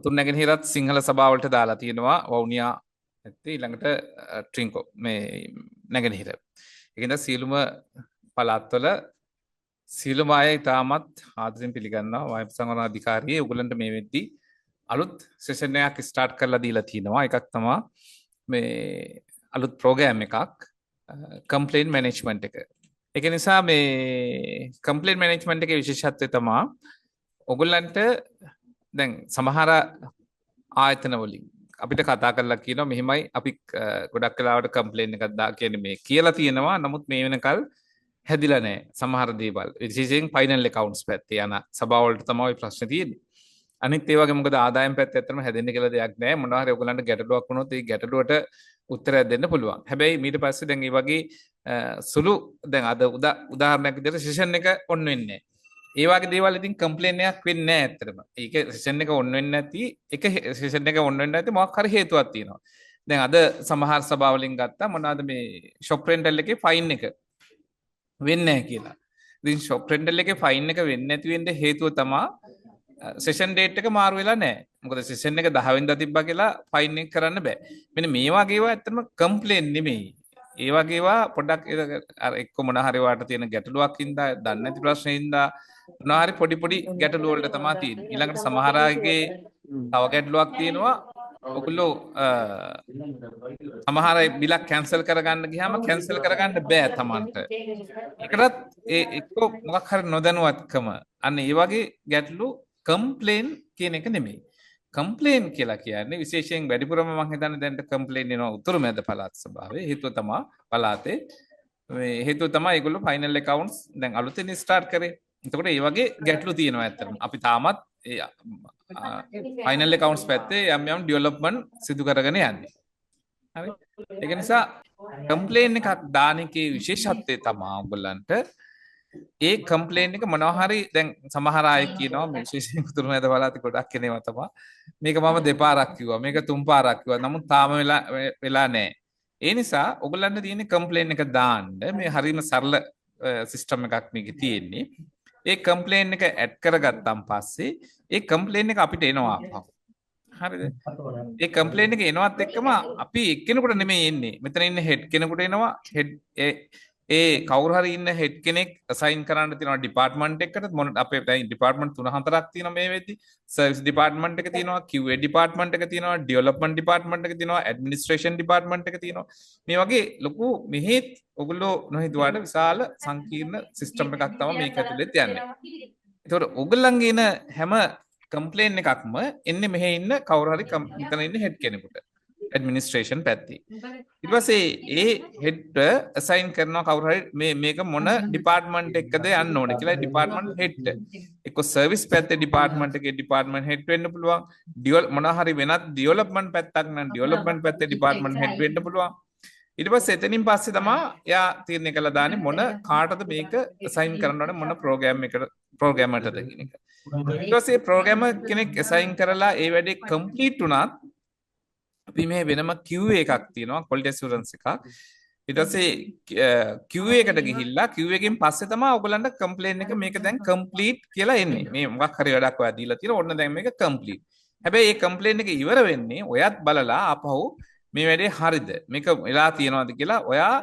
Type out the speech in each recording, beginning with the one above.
උතුරු නැගෙනහිරත් සිංහල සභාවලට දාලා තියෙනවා වවුනියා නැත්නම් ඊළඟට ට්‍රින්කෝ මේ නැගෙනහිර. ඒකෙන්ද සීලුම පළාත්වල සීලුම අය ඉතාමත් ආදරෙන් පිළිගන්නවා වායු සංවර්ධන අධිකාරියේ උගලන්ට මේ වෙද්දී අලුත් සෙෂන් එකක් ස්ටාර්ට් කරලා දීලා තියෙනවා. එකක් තමයි මේ අලුත් ප්‍රෝග්‍රෑම් එකක් කම්ප්ලේන්ට් මැනේජ්මන්ට් එක. ඒක නිසා මේ කම්ප්ලේන්ට් මැනේජ්මන්ට් එකේ විශේෂත්වය තමයි ඔයගොල්ලන්ට දැන් සමහර ආයතන වලින් අපිට කතා කරලා කියනවා මෙහිමයි අපි ගොඩක් වෙලාවට කම්ප්ලේන් එකක් දා කියන්නේ මේ කියලා තියෙනවා. නමුත් මේ වෙනකල් හැදිලා නැහැ සමහර දේවල්. විශේෂයෙන් ෆයිනල් accounts පැත්තේ යන සභාවලට තමයි ප්‍රශ්න තියෙන්නේ. අනිත් ඒ වගේ මොකද ආදායම් පැත්තේ ඇත්තටම හැදෙන්න කියලා දෙයක් නැහැ. මොනවා හරි ඔයගොල්ලන්ට ගැටලුවක් වුණොත් ඒ ගැටලුවට උත්තරයක් දෙන්න පුළුවන්. හැබැයි ඊට පස්සේ දැන් මේ වගේ සුළු දැන් අද උදාහරණයක් විදිහට සෙෂන් එක ඔන් වෙන්නේ නැහැ. ඒ වගේ දේවල් ඉතින් කම්ප්ලේන් එකක් වෙන්නේ නැහැ ඇත්තටම. ඒක සෙෂන් එක ඔන් වෙන්නේ නැති එක සෙෂන් එක ඔන් වෙන්නේ නැති මොකක් හරි හේතුවක් තියෙනවා. දැන් අද සමහර සභාවලින් ගත්තා මොනවාද මේ ෂොප් රෙන්ටල් එකේ ෆයින් එක වෙන්නේ නැහැ කියලා. ඉතින් ෂොප් රෙන්ටල් එකේ ෆයින් එක වෙන්නේ නැති වෙන්න හේතුව තමයි සෙෂන් ඩේට් එක මාරු වෙලා නැහැ. මොකද සෙෂන් එක 10 වෙනිදා තිබ්බා කියලා ෆයින් එක කරන්න බෑ. මෙන්න මේ වගේ ඒවා ඇත්තටම කම්ප්ලේන් නෙමෙයි. ඒ වගේ ඒවා පොඩ්ඩක් අර එක්ක මොන හරි වාට තියෙන ගැටලුවක් හින්දා දන්නේ නැති ප්‍රශ්න හින්දා මොනවා හරි පොඩි ගැටලු වලට තමයි තියෙන්නේ. ඊළඟට සමහර අයගේ තව ගැටලුවක් තියෙනවා. ඔයගොල්ලෝ සමහර බිලක් කැන්සල් කරගන්න ගියාම කැන්සල් කරගන්න බෑ Tamanට. ඒකටත් ඒ එක්ක මොකක් හරි නොදැනුවත්කම අන්න ඒ වගේ ගැටලු කම්ප්ලේන් කියන එක නෙමෙයි. කම්ප්ලේන් කියලා කියන්නේ විශේෂයෙන් වැඩිපුරම මම හිතන්නේ දැන් කම්ප්ලේන් එනවා උතුරු මැද පළාත් සභාවේ. හේතුව තමයි පළාතේ මේ හේතුව තමයි ඒගොල්ලෝ ෆයිනල් accounts දැන් අලුතෙන් ස්ටාර්ට් කරේ. එතකොට මේ වගේ ගැටලු තියෙනවා ඇත්තටම. අපි තාමත් ෆයිනල් accounts පැත්තේ යම් ඩෙවලොප්මන්ට් සිදු කරගෙන යන්නේ. හරි. ඒක නිසා කම්ප්ලේන් එකක් දාන එකේ විශේෂත්වය තමයි ඔයගොල්ලන්ට ඒ කම්ප්ලේන් එක මොනවා හරි දැන් සමහර අය කියනවා මේ විශේෂයෙන් උතුරු මැද පළාතේ ගොඩක් කෙනෙක්ව තමයි මේක මම දෙපාරක් කිව්වා මේක තුන් පාරක් කිව්වා නමුත් තාම වෙලා නැහැ. ඒ නිසා ඔයගොල්ලන්ට තියෙන්නේ කම්ප්ලේන් එක දාන්න මේ හරිම සරල සිස්ටම් එකක් මේකේ තියෙන්නේ. ඒ කම්ප්ලේන් එක ඇඩ් කරගත්තාන් පස්සේ ඒ කම්ප්ලේන් එක අපිට එනවා අපහු. හරිද? ඒ කම්ප්ලේන් එක එනවත් එක්කම අපි එක්කෙනෙකුට නෙමෙයි එන්නේ. මෙතන ඉන්න හෙඩ් කෙනෙකුට එනවා. හෙඩ් ඒ කවුරු හරි ඉන්න හෙඩ් කෙනෙක් අසයින් කරන්න තියෙනවා ඩිපාර්ට්මන්ට් එකකට. මොන අපේ දැන් ඩිපාර්ට්මන්ට් 3-4ක් තියෙනවා මේ වෙද්දි. සර්විස් ඩිපාර්ට්මන්ට් එක තියෙනවා, QA ඩිපාර්ට්මන්ට් එක තියෙනවා, ඩෙවලොප්මන්ට් ඩිපාර්ට්මන්ට් එක තියෙනවා, ඇඩ්මිනිස්ට්‍රේෂන් ඩිපාර්ට්මන්ට් එක තියෙනවා. මේ වගේ ලොකු මෙහෙත් ඔගොල්ලෝ නොහිතුවාට විශාල සංකීර්ණ සිස්ටම් එකක් තමයි මේක ඇතුලේ යන්නේ. ඒතකොට ඔයගොල්ලන්ගේ එන හැම කම්ප්ලේන් එකක්ම එන්නේ මෙහෙ ඉන්න කවුරු හරි මෙතන ඉන්න හෙඩ් කෙනෙකුට ඇඩ්මිනිස්ට්‍රේෂන් පැත්තේ. ඊට පස්සේ ඒ හෙඩ් අසයින් කරනවා කවුරු හරි මේක මොන ඩිපාර්ට්මන්ට් එකකද යන්න ඕනේ කියලා ඩිපාර්ට්මන්ට් හෙඩ්. එක්ක සර්විස් පැත්තේ ඩිපාර්ට්මන්ට් එකේ ඩිපාර්ට්මන්ට් හෙඩ් වෙන්න පුළුවන්. මොන හරි වෙනත් ඩෙවලොප්මන්ට් පැත්තක් නම් ඩෙවලොප්මන්ට් පැත්තේ ඩිපාර්ට්මන්ට් හෙඩ් වෙන්න පුළුවන්. ඊට පස්සේ එතනින් පස්සේ තමයි එයා තීරණය කළා දාන්නේ මොන කාටද මේක අසයින් කරන්න ඕනේ මොන ප්‍රෝග්‍රෑමර්ටද කියන එක. ඊට පස්සේ ප්‍රෝග්‍රෑමර් කෙනෙක් අසයින් කරලා ඒ වැඩේ කම්ප්ලීට් වුණාත් අපි මේ වෙනම QA එකක් තියෙනවා quality assurance එකක්. ඊට පස්සේ QA එකට ගිහිල්ලා QA එකෙන් පස්සේ තමයි ඔයගලන්ට කම්ප්ලේන් එක මේක දැන් කම්ප්ලීට් කියලා එන්නේ. මේ මොකක් හරි වැඩක් ඔයා දීලා තියෙනවා ඕන්න දැන් මේක කම්ප්ලීට්. හැබැයි මේ කම්ප්ලේන් එක ඉවර වෙන්නේ ඔයත් බලලා ආපහු මේ වැඩේ හරිද මේක වෙලා තියෙනවද කියලා ඔයා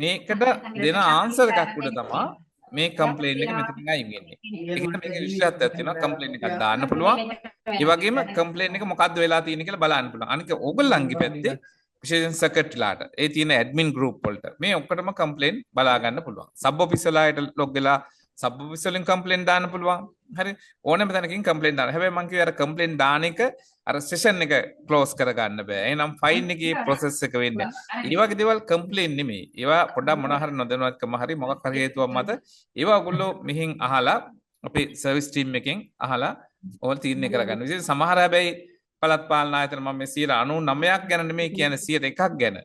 මේකට දෙන ආන්සර් එකක් උඩ තමයි මේ කම්ප්ලේන් එක මෙතනින් අයින් වෙන්නේ. ඒකිට මේක විශ්වාසයක් තියෙනවා කම්ප්ලේන් එකක් දාන්න පුළුවන්. ඒ වගේම කම්ප්ලේන් එක මොකද්ද වෙලා තියෙන්නේ කියලා බලන්න පුළුවන්. අනික ඕගොල්ලන්ගේ පැත්තේ විශේෂයෙන් සෙක්‍රටරිලාට ඒ තියෙන ඇඩ්මින් ගෲප් වලට මේ ඔක්කොටම කම්ප්ලේන් බලා ගන්න පුළුවන්. සබ් ඔෆිසර්ලාට ලොග් වෙලා සබ් ඔෆිසර් වලින් කම්ප්ලේන් දාන්න පුළුවන්. හරි ඕනෑම තැනකින් කම්ප්ලේන් දාන්න. හැබැයි මම කිව්වේ අර කම්ප්ලේන් දාන එක අර සෙෂන් එක ක්ලෝස් කරගන්න බෑ. එහෙනම් ෆයින් එකේ ප්‍රොසෙස් එක වෙන්නේ. ඒ වගේ දේවල් කම්ප්ලේන් නෙමෙයි. ඒවා පොඩ්ඩක් මොනවා හරි නොදැනුවත්කම හරි මොකක් හරි හේතුවක් මත ඒවා ඔයගොල්ලෝ මෙහින් අහලා අපේ සර්විස් ටීම් එකෙන් අහලා ඕල් තීරණය කරගන්න. විශේෂයෙන් සමහර හැබැයි පළාත් පාලන ආයතන මම මේ 99%ක් ගැන නෙමෙයි කියන්නේ 101ක් ගැන.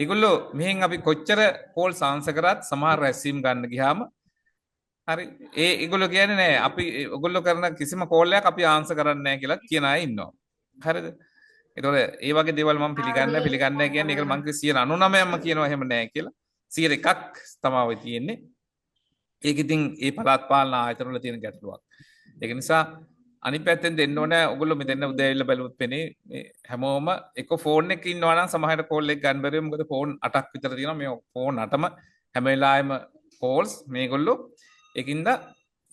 ඒගොල්ලෝ මෙහෙන් අපි කොච්චර කෝල් සාංශ කරත් සමහර රැස්වීම් ගන්න ගියාම හරි ඒගොල්ලෝ කියන්නේ නෑ අපි ඔයගොල්ලෝ කරන කිසිම කෝල් එකක් අපි ආන්සර් කරන්නේ නෑ කියලා කියන අය ඉන්නවා. හරිද? ඒතකොට ඒ වගේ දේවල් මම පිළිගන්නේ නැහැ කියන්නේ ඒක මම 99%ක්ම කියනවා එහෙම නෑ කියලා. 101ක් තමයි තියෙන්නේ. ඒක ඉතින් ඒ පළාත් පාලන ආයතන වල තියෙන ගැටලුවක්. ඒක නිසා අනිත් පැත්තෙන් දෙන්න ඕනේ ඔයගොල්ලෝ මෙතන උදේ ඇවිල්ලා බලුවොත් පෙනේ මේ හැමෝම එක ෆෝන් එකක ඉන්නවා නම් සමහරට කෝල් එක ගන්න බැරි වෙයි මොකද ෆෝන් 8ක් විතර තියෙනවා මේ ෆෝන් 8ම හැම වෙලාවෙම කෝල්ස් මේගොල්ලෝ ඒකින්ද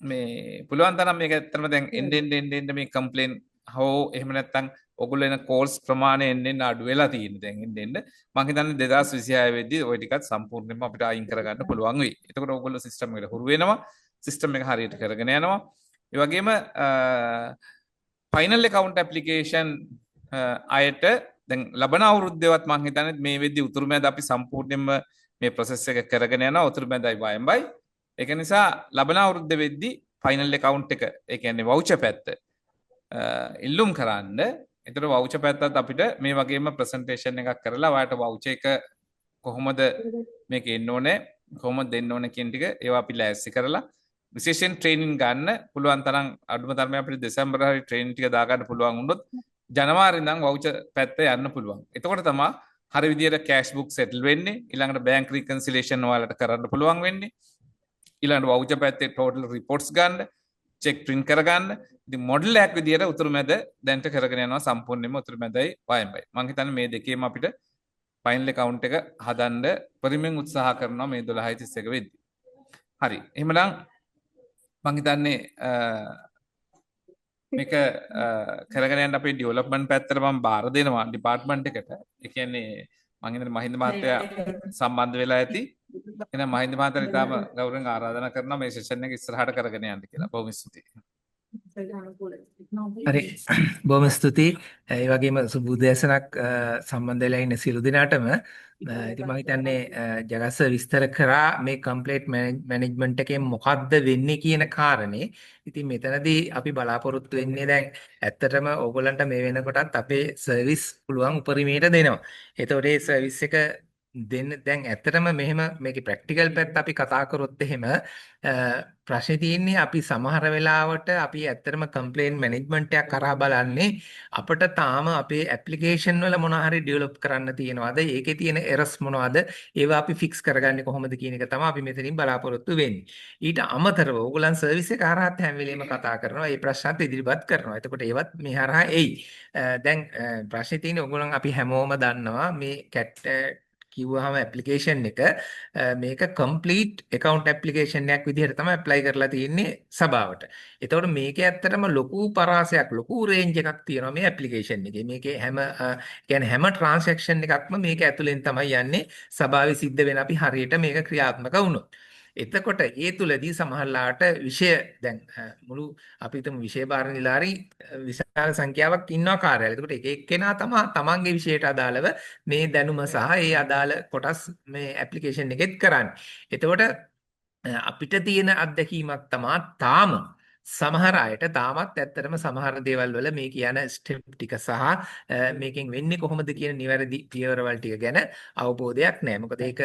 මේ පුළුවන් තරම් මේක ඇත්තටම දැන් එන්න මේ කම්ප්ලේන් හෝ එහෙම නැත්නම් ඔයගොල්ලෝ එන කෝල්ස් ප්‍රමාණය එන්න අඩු වෙලා තියෙන දැන් එන්න මම හිතන්නේ 2026 වෙද්දී ওই ටිකත් සම්පූර්ණයෙන්ම අපිට අයින් කරගන්න පුළුවන් වෙයි. එතකොට ඔයගොල්ලෝ සිස්ටම් එකට හුරු වෙනවා. සිස්ටම් එක හරියට කරගෙන යනවා. ඒ වගේම ෆයිනල් account application අයට දැන් ලබන අවුරුද්දේවත් මම හිතන්නේ මේ වෙද්දී උතුරු මැද අපි සම්පූර්ණයෙන්ම මේ process එක කරගෙන යනවා උතුරු මැදයි වයඹයි ඒක නිසා ලබන අවුරුද්ද වෙද්දී ෆයිනල් account එක ඒ කියන්නේ voucher පැත්ත ඉල්ලුම් කරන්න එතකොට voucher පැත්තත් අපිට මේ වගේම presentation එකක් කරලා ඔයාලට voucher එක කොහොමද මේක එන්න ඕනේ කොහොමද දෙන්න ඕනේ කියන ටික ඒවා අපි ලෑස්ති කරලා විශේෂයෙන් ට්‍රේනින් ගන්න පුළුවන් තරම් අඩුම තරමේ අපිට දෙසැම්බර් හරි ට්‍රේනින් ටික දාගන්න පුළුවන් වුණොත් ජනවාරි ඉඳන් වවුචර් පැත්ත යන්න පුළුවන්. එතකොට තමයි හරි විදියට කෑෂ් බුක් සෙටල් වෙන්නේ. ඊළඟට බැංක් රිකන්සිලියේෂන් ඔයාලට කරන්න පුළුවන් වෙන්නේ. ඊළඟට වවුචර් පැත්තේ ටෝටල් රිපෝට්ස් ගන්න, චෙක් print කරගන්න. ඉතින් මොඩල් එකක් විදියට උතුරු මැද දැන්ට කරගෙන යනවා සම්පූර්ණයෙන්ම උතුරු මැදයි වයඹයි. මම හිතන්නේ මේ දෙකේම අපිට ෆයිනල් account එක හදන්න පරිමෙන් උත්සාහ කරනවා මේ 12:31 වෙද්දී. හරි. එහෙමනම් මං හිතන්නේ මේක කරගෙන යන්න අපේ ඩෙවලොප්මන්ට් පැත්තට මම බාර දෙනවා ඩිපාර්ට්මන්ට් එකට. ඒ කියන්නේ මං හිතන්නේ මහින්ද මහත්තයා සම්බන්ධ වෙලා ඇති. එහෙනම් මහින්ද මහත්තයාට ඉතාලම ගෞරවයෙන් ආරාධනා කරනවා මේ සෙෂන් එක ඉස්සරහට කරගෙන යන්න කියලා. බොහොම ස්තුතියි. හරි බොහොම ස්තුතියි. ඒ වගේම සුබ උදෑසනක් සම්බන්ධ වෙලා ඉන්න සියලු දෙනාටම. ඉතින් මම හිතන්නේ ජගස්ස විස්තර කරා මේ කම්ප්ලීට් මැනේජ්මන්ට් එකෙන් මොකද්ද වෙන්නේ කියන කාරණේ. ඉතින් මෙතනදී අපි බලාපොරොත්තු වෙන්නේ දැන් ඇත්තටම ඕගොල්ලන්ට මේ වෙනකොටත් අපේ සර්විස් පුළුවන් උපරිමයට දෙනවා. ඒතකොට ඒ සර්විස් එක දෙන්න දැන් ඇත්තටම මෙහෙම මේකේ ප්‍රැක්ටිකල් පැත්ත අපි කතා කරොත් එහෙම ප්‍රශ්නේ තියෙන්නේ අපි සමහර වෙලාවට අපි ඇත්තටම කම්ප්ලේන් මැනේජ්මන්ට් එකක් කරා බලන්නේ අපිට තාම අපේ ඇප්ලිකේෂන් වල මොනවා හරි ඩෙවලොප් කරන්න තියෙනවද ඒකේ තියෙන එරර්ස් මොනවද ඒවා අපි ෆික්ස් කරගන්නේ කොහොමද කියන එක තමයි අපි මෙතනින් බලාපොරොත්තු වෙන්නේ ඊට අමතරව ඕගොල්ලන් සර්විස් එක හරහාත් හැම වෙලේම කතා කරනවා ඒ ප්‍රශ්නත් ඉදිරිපත් කරනවා එතකොට ඒවත් මේ හරහා එයි දැන් ප්‍රශ්නේ තියෙන්නේ ඕගොල්ලන් අපි හැමෝම දන්නවා මේ කැට් කිව්වහම ඇප්ලිකේෂන් එක මේක කම්ප්ලීට් account application එකක් විදිහට තමයි apply කරලා තියෙන්නේ සභාවට. එතකොට මේකේ ඇත්තටම ලොකු පරාසයක් ලොකු රේන්ජ් එකක් තියෙනවා මේ ඇප්ලිකේෂන් එකේ. මේකේ හැම කියන්නේ හැම ට්‍රාන්සැක්ෂන් එකක්ම මේක ඇතුලෙන් තමයි යන්නේ සභාවේ සිද්ධ වෙන අපි හරියට මේක ක්‍රියාත්මක වුණොත්. එතකොට ඒ තුලදී සමහරලාට විෂය දැන් මුළු අපි හිතමු විෂය භාර නිලධාරි විශාල සංඛ්‍යාවක් ඉන්නවා කාර්යාලය. එතකොට එක එක්කෙනා තමන්ගේ විෂයට අදාළව මේ දැනුම සහ ඒ අදාළ කොටස් මේ ඇප්ලිකේෂන් එකෙත් කරන්නේ. එතකොට අපිට තියෙන අත්දැකීමක් තමයි තාම සමහර අයට තාමත් ඇත්තටම සමහර දේවල් වල මේ කියන ස්ටෙප් ටික සහ මේකෙන් වෙන්නේ කොහොමද කියන නිවැරදි පියවරවල් ටික ගැන අවබෝධයක් නැහැ. මොකද ඒක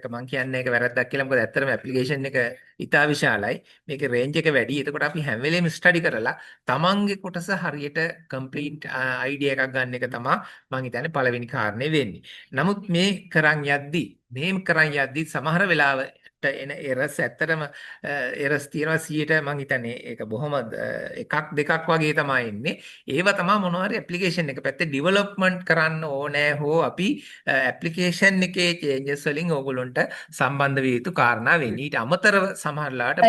මම කියන්නේ ඒක වැරද්දක් කියලා. මොකද ඇත්තටම ඇප්ලිකේෂන් එක ඉතා විශාලයි. මේකේ රේන්ජ් එක වැඩි. එතකොට අපි හැම වෙලේම ස්ටඩි කරලා තමන්ගේ කොටස හරියට කම්ප්ලීට් අයිඩියා එකක් ගන්න එක තමයි මම හිතන්නේ පළවෙනි කාරණේ වෙන්නේ. නමුත් මේ කරන් යද්දි සමහර වෙලාවට එන එරස් ඇත්තටම එරස් තියෙනවා 100ට මම හිතන්නේ ඒක බොහොම එකක් දෙකක් වගේ තමයි එන්නේ. ඒව තමයි මොනවා හරි ඇප්ලිකේෂන් එක පැත්තේ ඩෙවලොප්මන්ට් කරන්න ඕනේ හෝ අපි ඇප්ලිකේෂන් එකේ චේන්ජස් වලින් ඕගොල්ලන්ට සම්බන්ධ විය යුතු කාරණා වෙන්නේ. ඊට අමතරව සමහරලාට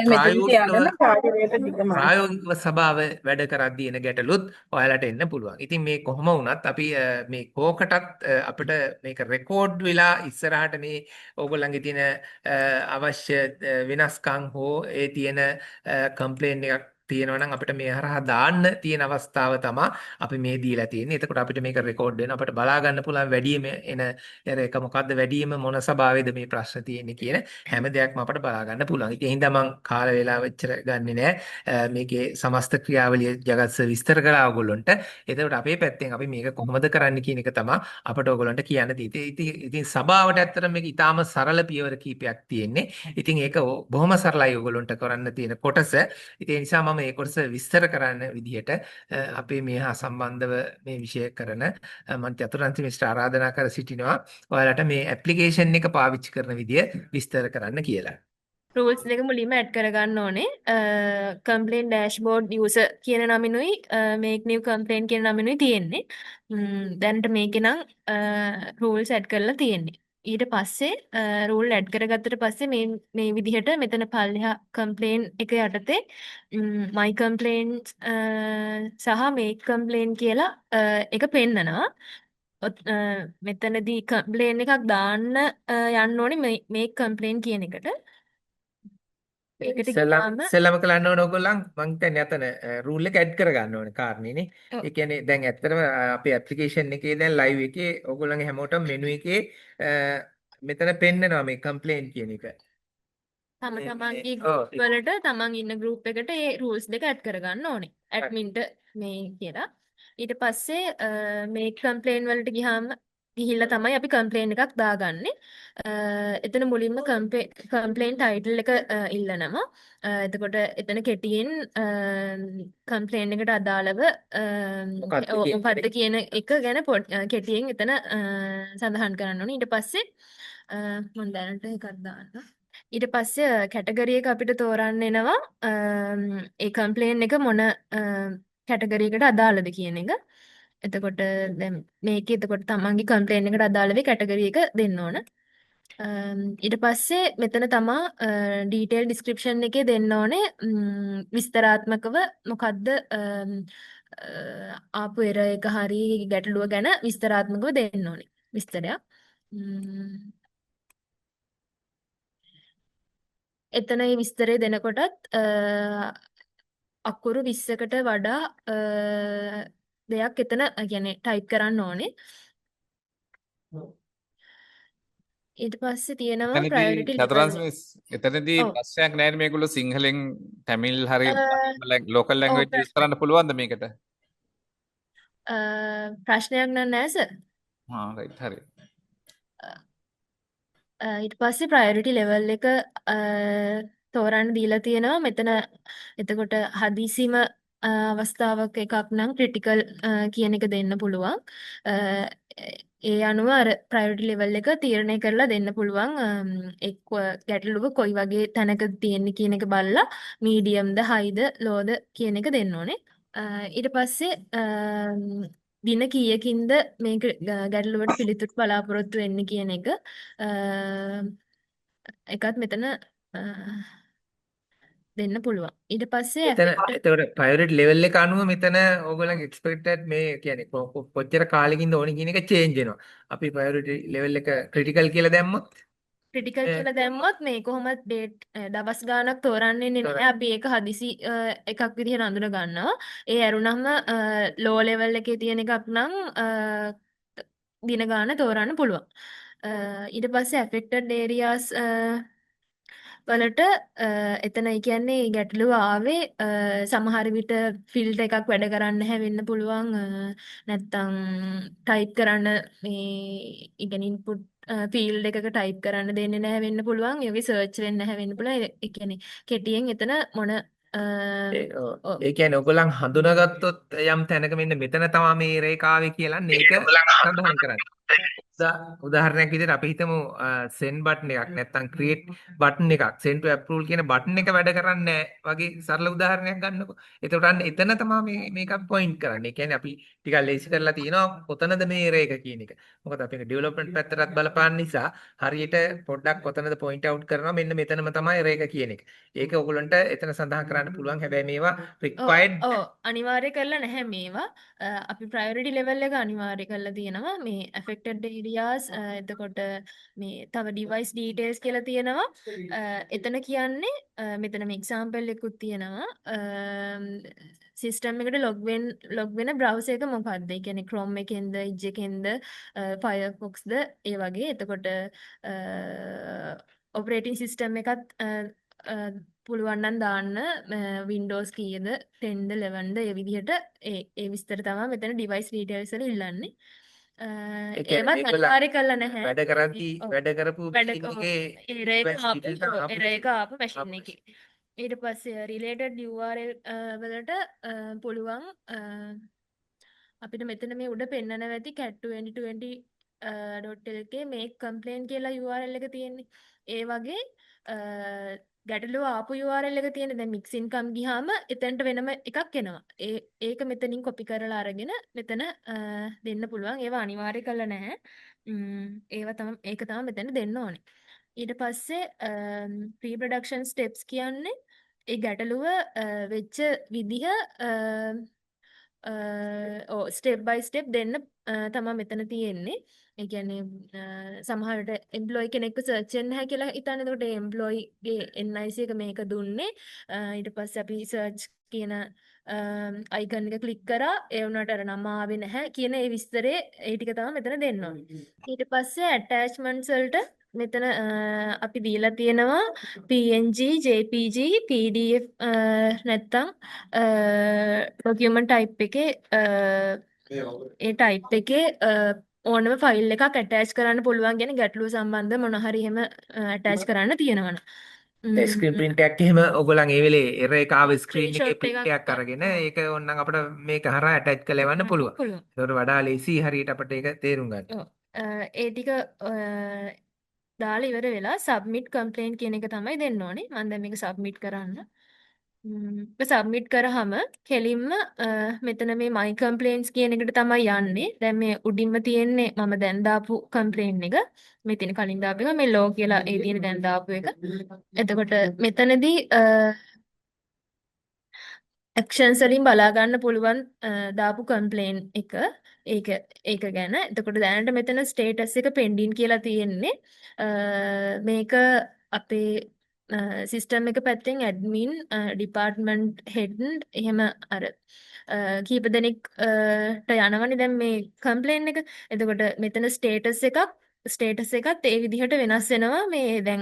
ප්‍රායෝගික සභාව වැඩ කරද්දී එන ගැටලුත් ඔයාලට එන්න පුළුවන්. ඉතින් මේ කොහොම වුණත් අපි මේ කෝකටත් අපිට මේක රෙකෝඩ් වෙලා ඉස්සරහට මේ ඕගොල්ලන්ගේ තියෙන අවශ්‍ය වෙනස්කම් හෝ ඒ තියෙන කම්ප්ලේන් එකක් තියෙනවා නම් අපිට මේ හරහා දාන්න තියෙන අවස්ථාව තමයි අපි මේ දීලා තියෙන්නේ. එතකොට අපිට මේක රෙකෝඩ් වෙනවා. අපිට බලා ගන්න පුළුවන් වැඩිම එන ඒක මොකද්ද වැඩිම මොන සභාවේද මේ ප්‍රශ්න තියෙන්නේ කියන හැම දෙයක්ම අපිට බලා ගන්න පුළුවන්. ඉතින් හින්දා මම කාල වේලාව එච්චර ගන්නෙ නෑ. මේකේ සමස්ත ක්‍රියාවලිය ජගත්ස විස්තර කළා ඔයගොල්ලන්ට. එතකොට අපේ පැත්තෙන් අපි මේක කොහොමද කරන්න කියන එක තමයි අපිට ඔයගොල්ලන්ට කියන්න තියෙන්නේ. ඉතින් සභාවට ඇත්තට මේක ඊටාම සරල පියවර කීපයක් තියෙන්නේ. ඉතින් ඒක බොහොම සරලයි ඔයගොල්ලන්ට කරන්න තියෙන කොටස. ඉතින් ඒ නිසා මම මේ කොටස විස්තර කරන්න විදිහට අපේ මේ හා සම්බන්ධව මේ විෂය කරන මම චතුරාන්ති මිස්ටර් ආරාධනා කර සිටිනවා ඔයාලට මේ ඇප්ලිකේෂන් එක පාවිච්චි කරන විදිය විස්තර කරන්න කියලා. රූල්ස් දෙක මුලින්ම ඇඩ් කරගන්න ඕනේ. කම්ප්ලේන් ඩෑෂ්බෝඩ් යූසර් කියන නමිනුයි මේක් නිව් කම්ප්ලේන් කියන නමිනුයි තියෙන්නේ. දැනට මේකේ නම් රූල්ස් ඇඩ් කරලා තියෙන්නේ. ඊට පස්සේ රූල් ඇඩ් කරගත්තට පස්සේ මේ විදිහට මෙතන පල්ලෙහා කම්ප්ලේන් එක යටතේ මයි කම්ප්ලේන්ස් සහ මේක් කම්ප්ලේන් කියලා එක පෙන්නනවා. මෙතනදී කම්ප්ලේන් එකක් දාන්න යන්න ඕනේ මේ කම්ප්ලේන් කියන එකට. ඒකට ඉස්සෙල්ලම ගියාම ඉස්සෙල්ලම කරන්න ඕන ඕගොල්ලන් මං හිතන්නේ අතන රූල් එක ඇඩ් කර ගන්න ඕනේ කාරණේනේ. ඔව්, ඒ කියන්නේ දැන් ඇත්තටම අපේ ඇප්ලිකේෂන් එකේ දැන් ලයිව් එකේ ඕගොල්ලන්ගේ හැමෝටම මෙනු එකේ මෙතන පෙන්නනවා මේ කම්ප්ලේන්ට් කියන එක. තමන්ගේ ඔව් ගෲප් වලට තමන් ඉන්න ගෲප් එකට ඒ රූල්ස් දෙක ඇඩ් කරගන්න ඕනේ. ඇඩ්මින්ට මේ කියලා. ඊට පස්සේ මේ කම්ප්ලේන් වලට ගිහිල්ලා තමයි අපි කම්ප්ලේන් එකක් දාගන්නේ. එතන මුලින්ම කම්ප්ලේන් ටයිටල් එක ඉල්ලනවා. එතකොට එතන කෙටියෙන් කම්ප්ලේන් එකට අදාළව මොකක්ද කියන එක ගැන කෙටියෙන් එතන සඳහන් කරන්න ඕනේ. ඊට පස්සේ මම දැනට එකක් දාන්න. ඊට පස්සේ කැටගරි එක අපිට තෝරන්න එනවා. ඒ කම්ප්ලේන් එක මොන කැටගරි එකට අදාළද කියන එක. එතකොට දැන් මේකේ එතකොට තමන්ගේ කම්ප්ලේන් එකට අදාළ වෙයි කැටගරි එක දෙන්න ඕන. ඊට පස්සේ මෙතන තමා ඩීටේල් ඩිස්ක්‍රිප්ෂන් එකේ දෙන්න ඕනේ විස්තරාත්මකව මොකද්ද ආපු එරර් එක හරි ගැටලුව ගැන විස්තරාත්මකව දෙන්න ඕනේ විස්තරයක්. එතන මේ විස්තරය දෙනකොටත් අකුරු 20කට වඩා දෙයක් එතන කියන්නේ ටයිප් කරන්න ඕනේ. ඊට පස්සේ තියෙනවා එතනදී ප්‍රයොරිටි චතුරාංශ ලෙවල්. මිස් එතනදී ඔව්. ප්‍රශ්නයක් නැහැ මේගොල්ලෝ සිංහලෙන් තමිල් හරි ලෝකල් ඔව් ලැන්ග්වේජ් යූස් කරන්න පුළුවන්ද මේකට? ප්‍රශ්නයක් නෑ සර්. හා රයිට් හරි. ඊට පස්සේ ප්‍රයොරිටි ලෙවල් එක තෝරන්න දීලා තියෙනවා. මෙතන එතකොට හදිසිම අවස්ථාවක එකක් නම් ක්‍රිටිකල් කියන එක දෙන්න පුළුවන්. ඒ අනුව අර ප්‍රයොරිටි ලෙවල් එක තීරණය කරලා දෙන්න පුළුවන්. එක් ගැටලුව කොයි වගේ තැනකද තියෙන්නේ කියන එක බලලා මීඩියම්ද හයිද ලෝද කියන එක දෙන්න ඕනේ. ඊට පස්සේ දින කීයකින්ද මේක ගැටලුවට පිළිතුරු බලාපොරොත්තු වෙන්නේ කියන එක එකත් මෙතන දෙන්න පුළුවන්. ඊට පස්සේ එතන එතකොට ප්‍රයොරිටි ලෙවල් එක අනුව මෙතන ඕගොල්ලන්ගේ එක්ස්පෙක්ටඩ් මේ කියන්නේ කොච්චර කාලෙකින්ද ඕනි කියන එක චේන්ජ් වෙනවා. අපි ප්‍රයොරිටි ලෙවල් එක ක්‍රිටිකල් කියලා දැම්මොත් ක්‍රිටිකල් කියලා දැම්මොත් මේ කොහොමද දවස් ගාණක් තෝරන්නේ නැහැ. අපි ඒක හදිසි එකක් විදිහට අඳුන ගන්නවා. ඒ ඇරුණම ලෝ ලෙවල් එකේ තියෙන එකක් නම් දින ගාණ තෝරන්න පුළුවන්. ඊට පස්සේ affected areas වලට එතන ඒ කියන්නේ ගැටලුව ආවේ සමහර විට ෆිල්ටර් එකක් වැඩ කරන්නේ නැහැ වෙන්න පුළුවන්. නැත්තම් ටයිප් කරන්න මේ ඉගෙන ඉන්පුට් ෆීල්ඩ් එකක ටයිප් කරන්න දෙන්නේ නැහැ වෙන්න පුළුවන්. ඒ වගේ සර්ච් වෙන්නේ නැහැ වෙන්න පුළුවන්. ඒ කියන්නේ කෙටියෙන් එතන මොන ඒ කියන්නේ ඔයගොල්ලන් හඳුනාගත්තොත් යම් තැනක මෙන්න මෙතන තමයි මේ රේඛාවේ කියලා මේක සඳහන් කරන්නේ. උදාහරණයක් විදිහට අපි හිතමු send button එකක් නැත්නම් create button එකක් send to approval කියන button එක වැඩ කරන්නේ නැහැ වගේ සරල උදාහරණයක් ගන්නකො. එතකොට අන්න එතන තමයි මේක point කරන්නේ. ඒ කියන්නේ අපි ටිකක් ලේසි කරලා තියෙනවා කොතනද මේ රේඛ කියන එක. මොකද අපි ඩෙවලොප්මන්ට් පැත්තටත් බලපාන නිසා හරියට පොඩ්ඩක් කොතනද point out කරනවා මෙන්න මෙතනම තමයි රේඛ කියන එක. ඒක ඔයගොල්ලන්ට එතන සඳහන් කරන්න පුළුවන්. හැබැයි මේවා required අනිවාර්ය කරලා නැහැ මේවා. අපි ප්‍රයොරිටි ලෙවල් එක අනිවාර්ය කරලා තියෙනවා. මේ affected areas එතකොට මේ තව device details කියලා තියෙනවා. එතන කියන්නේ මෙතන මේ example එකකුත් තියෙනවා. සිස්ටම් එකට ලොග් වෙන බ්‍රවුසර් එක මොකක්ද? ඒ කියන්නේ Chrome එකෙන්ද, Edge එකෙන්ද, Firefoxද ඒ වගේ. එතකොට ඔපරේටින් සිස්ටම් එකත් පුළුවන් නම් දාන්න Windows කීයද 10ද 11ද ඒ විදිහට ඒ විස්තර තමයි මෙතන device details වල ඉල්ලන්නේ. ඒවත් අනිවාර්ය කරලා නැහැ. වැඩ කරද්දී වැඩ කරපු එරර් එක ආපු මැෂින් එකේ. ඊට පස්සේ related URL වලට පුළුවන් අපිට මෙතන මේ උඩ පෙන්නන ඇති cat2020.lk make complaint කියලා URL එක තියෙන්නේ. ඒ වගේ ගැටලුව ආපු URL එක තියෙන දැන් මික්ස් ඉන්කම් ගියාම එතනට වෙනම එකක් එනවා. ඒක මෙතනින් කොපි කරලා අරගෙන මෙතන දෙන්න පුළුවන්. ඒවා අනිවාර්ය කරලා නැහැ. ඒක තමයි මෙතන දෙන්න ඕනේ. ඊට පස්සේ ප්‍රී ප්‍රොඩක්ෂන් ස්ටෙප්ස් කියන්නේ ඒ ගැටලුව වෙච්ච විදිහ ස්ටෙප් බයි ස්ටෙප් දෙන්න තමයි මෙතන තියෙන්නේ. ඒ කියන්නේ සමහරට එම්ප්ලොයි කෙනෙක්ව සර්ච් වෙන්න නැහැ කියලා හිතන්න. එතකොට ඒ එම්ප්ලොයිගේ NIC එක මේක දුන්නේ. ඊට පස්සේ අපි සර්ච් කියන අයිකන් එක ක්ලික් කරා. ඒ වුණාට අර නම ආවේ නැහැ කියන ඒ විස්තරේ ඒ ටික තමයි මෙතන දෙන්න ඕනේ. ඊට පස්සේ ඇටැච්මන්ට්ස් වලට මෙතන අපි දීලා තියෙනවා PNG, JPG, PDF නැත්තම් ડોකියුමන්ට් ටයිප් එකේ ඒ ටයිප් එකේ ඕනම ෆයිල් එකක් ඇටච් කරන්න පුළුවන් කියන ගැටලුව සම්බන්ධ මොන හරි එහෙම ඇටච් කරන්න තියෙනවනේ. ස්ක්‍රීන් ප්‍රින්ට් එකක් එහෙම ඔයගොල්ලන් ඒ වෙලේ එරර් එක ආව ස්ක්‍රීන් එකේ ස්ක්‍රීන්ෂොට් ප්‍රින්ට් එකක් එකක් අරගෙන ඒක ඕනනම් අපිට මේක හරහා ඇටච් කරලා එවන්න පුළුවන්. පුළුවන්. ඒකට වඩා ලේසි හරියට අපිට ඒක තේරුම් ගන්න. ඔව්. ඒ ටික දාලා ඉවර වෙලා සබ්මිට් කම්ප්ලේන්ට් කියන එක තමයි දෙන්න ඕනේ. මම දැන් මේක සබ්මිට් කරන්න. ඒක සබ්මිට් කරාම කෙලින්ම මෙතන මේ මයි කම්ප්ලේන්ට්ස් කියන එකට තමයි යන්නේ. දැන් මේ උඩින්ම තියෙන්නේ මම දැන් දාපු කම්ප්ලේන්ට් එක. මේ තියෙන කලින් දාපු එක මේ ලෝ කියලා ඒ තියෙන දැන් දාපු එක. එතකොට මෙතනදී ඇක්ෂන්ස් වලින් බලා ගන්න පුළුවන් දාපු කම්ප්ලේන් එක ඒක ගැන. එතකොට දැනට මෙතන ස්ටේටස් එක පෙන්ඩින් කියලා තියෙන්නේ. මේක අපේ සිස්ටම් එක පැත්තෙන් ඇඩ්මින් ඩිපාර්ට්මන්ට් හෙඩ් එහෙම අර කීප දෙනෙක්ට යනවනේ දැන් මේ කම්ප්ලේන් එක. එතකොට මෙතන ස්ටේටස් එකත් ඒ විදිහට වෙනස් වෙනවා. මේ දැන්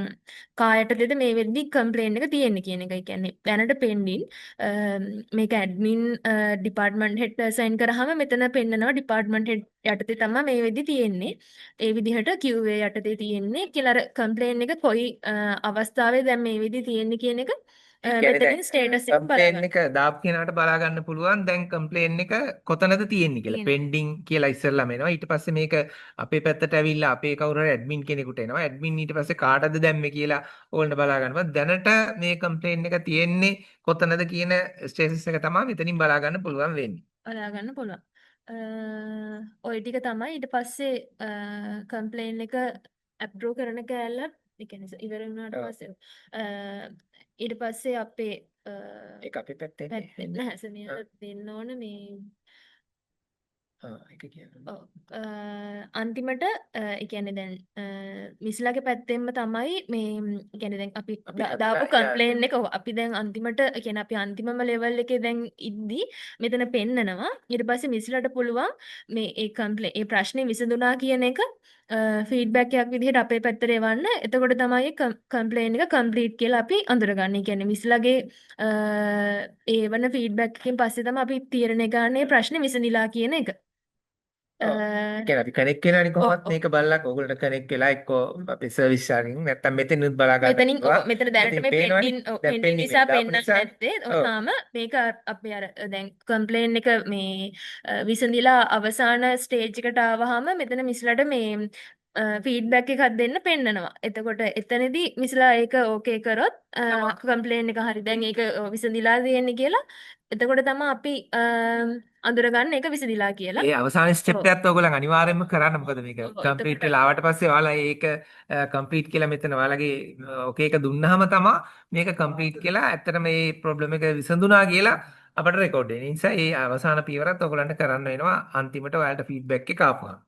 කායටද මේ වෙද්දි කම්ප්ලේන් එක තියෙන්නේ කියන එක. ඒ කියන්නේ දැනට පෙන්ඩින් මේක ඇඩ්මින් ඩිපාර්ට්මන්ට් හෙඩ් සයින් කරාම මෙතන පෙන්නනවා ඩිපාර්ට්මන්ට් හෙඩ් යටතේ තමයි මේ වෙද්දි තියෙන්නේ. ඒ විදිහට QA යටතේ තියෙන්නේ කියලා අර කම්ප්ලේන් එක කොයි අවස්ථාවේ දැන් මේ වෙද්දි තියෙන්නේ කියන එක මෙතනින් ස්ටේටස් එක කම්ප්ලේන් බලගන්න එක දාපු කෙනාට බලා ගන්න පුළුවන් දැන් කම්ප්ලේන් එක කොතනද තියෙන්නේ කියලා. තියෙන්නේ. පෙන්ඩිං කියලා ඉස්සෙල්ලාම එනවා. ඊට පස්සේ මේක අපේ පැත්තට ඇවිල්ලා අපේ කවුරු හරි ඇඩ්මින් කෙනෙකුට එනවා. ඇඩ්මින් ඊට පස්සේ කාටද දැම්මේ කියලා ඕල්න බලා ගන්නවා. දැනට මේ කම්ප්ලේන් එක තියෙන්නේ කොතනද කියන ස්ටේටස් එක තමයි මෙතනින් බලා ගන්න පුළුවන් වෙන්නේ. බලා ගන්න පුළුවන්. ඔය ටික තමයි ඊට පස්සේ කම්ප්ලේන් එක අප්රූව් කරන කෑල්ල ඒ කියන්නේ ඉවර වුණාට ඔව්. පස්සේ ඊට පස්සේ අපේ ඒක අපේ පැත්තෙන් පැත්තෙන් නැහැ සමියල දෙන්න ඕන මේ ඒක කියන්නේ. ඔව්. අන්තිමට ඒ කියන්නේ දැන් මිස්ලාගේ පැත්තෙන්ම තමයි මේ ඒ කියන්නේ දැන් අපි අපි දාපු යා කම්ප්ලේන් එක ඔව් අපි දැන් අන්තිමට ඒ කියන්නේ අපි අන්තිමම ලෙවල් එකේ දැන් ඉද්දි මෙතන පෙන්නනවා. ඊට පස්සේ මිස්ලාට පුළුවන් මේ ඒ ප්‍රශ්නේ විසඳුණා කියන එක ෆීඩ්බැක් එකක් විදිහට අපේ පැත්තට එවන්න. එතකොට තමයි කම්ප්ලේන් එක කම්ප්ලීට් කියලා අපි අඳුරගන්නේ. ඒ කියන්නේ මිස්ලාගේ ඒ වන ෆීඩ්බැක් එකෙන් පස්සේ තමයි අපි තීරණය ගන්න ප්‍රශ්නේ විසඳිලා කියන එක. කියන්නේ අපි කනෙක්ට් වෙනානේ ඔව් කොහොමත් ඔව්. මේක බලලා ඔයගොල්ලන්ට කනෙක්ට් වෙලා එක්කෝ අපේ සර්විස් එකකින් නැත්තම් මෙතනිනුත් බලා ගන්න මෙතනින් පුළුවන්. මෙතන දැනට ඉතින් මේ පේනවනේ පෙන්ඩින් දැන් පෙන්ඩින් පෙන්ඩින් නිසා දාපු පෙන්නන්නේ නිසා නැත්තේ. ඔව් තාම මේක අපේ අර දැන් කම්ප්ලේන් එක මේ විසඳිලා අවසාන ස්ටේජ් එකට ආවහම මෙතන මිස්ලාට මේ ෆීඩ්බැක් එකක් දෙන්න පෙන්නනවා. එතකොට එතනදී මිස්ලා ඒක ඕකේ කරොත් කම්ප්ලේන් එක හරි දැන් ඒක විසඳිලා තියෙන්නේ කියලා. එතකොට තමයි අපි අඳුරගන්න ඒක විසඳිලා කියලා. ඒ අවසාන ස්ටෙප් ඔව්. එකත් ඔයගොල්ලන් අනිවාර්යයෙන්ම කරන්න. මොකද මේක ඔව්. කම්ප්ලීට් එතකොට වෙලා ආවට පස්සේ ඔයාලා ඒක කම්ප්ලීට් කියලා මෙතන ඔයාලගේ ඔකේ එක දුන්නාම තමයි මේක කම්ප්ලීට් කියලා ඇත්තටම මේ ප්‍රොබ්ලම් එක විසඳුණා කියලා අපට රෙකෝඩ් වෙන නිසා ඒ අවසාන පියවරත් ඔයගොල්ලන්ට කරන්න වෙනවා අන්තිමට ඔයාලට ෆීඩ්බැක් එක ආපුවා.